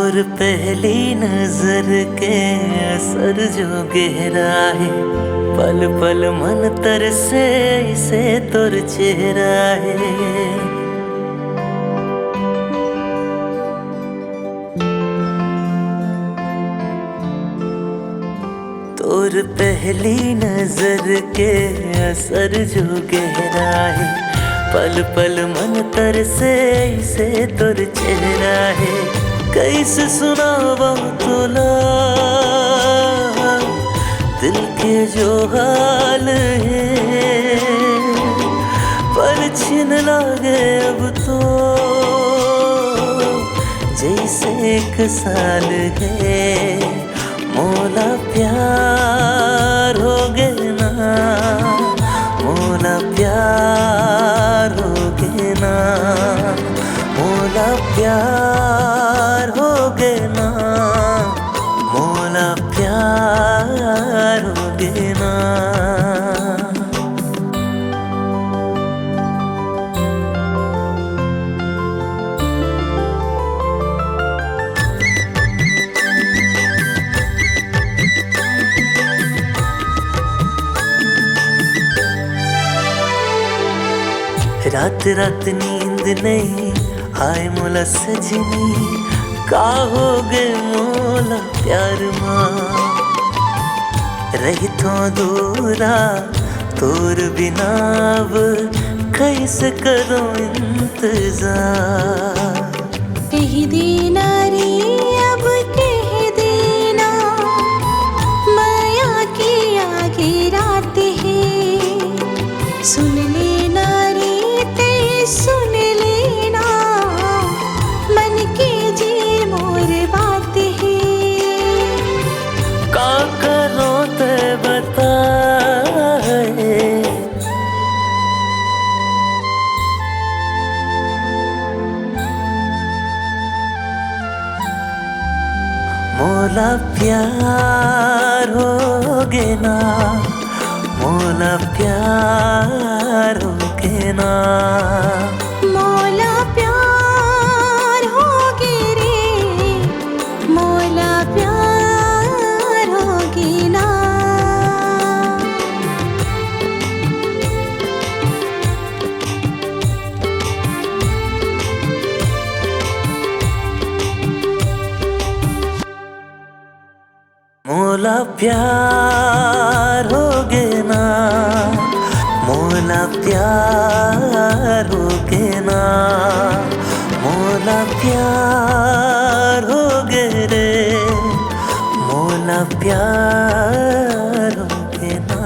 और पहली नजर के असर जो गहरा है, पल पल मन तरसे इसे तोर चेहरा है। तोर पहली नजर के असर जो गहरा है, पल पल मन तरसे इसे तोर चेहरा है। कैसे सुनावा तोला दिल के जो हाल है, पर छिन लागे अब तो जैसे एक साल है। मोला प्यार हो गए ना, मोला प्यार हो गए ना, मोला प्यार हो गए ना, मोला प्यार हो गए ना। रात रात नींद नहीं आए मोला सजनी, का हो गए मोला प्यार माँ। रही तो दूरा तोर बिना अब कैसे करो इंतजार। कह देना रे अब कह देना, माया के आगे रात है। सुन लेना रे ते सुन लेना, मन के जी मोर बात है। का करो ते बता, मोला प्यार हो गए ना, मोला प्यार हो गए ना, मोला प्यार हो गए रे, मोला प्यार हो गए ना। मोला प्यार हो गए ना, मोला प्यार हो गए ना, मोला प्यार हो गए रे, मोला प्यार हो गए ना।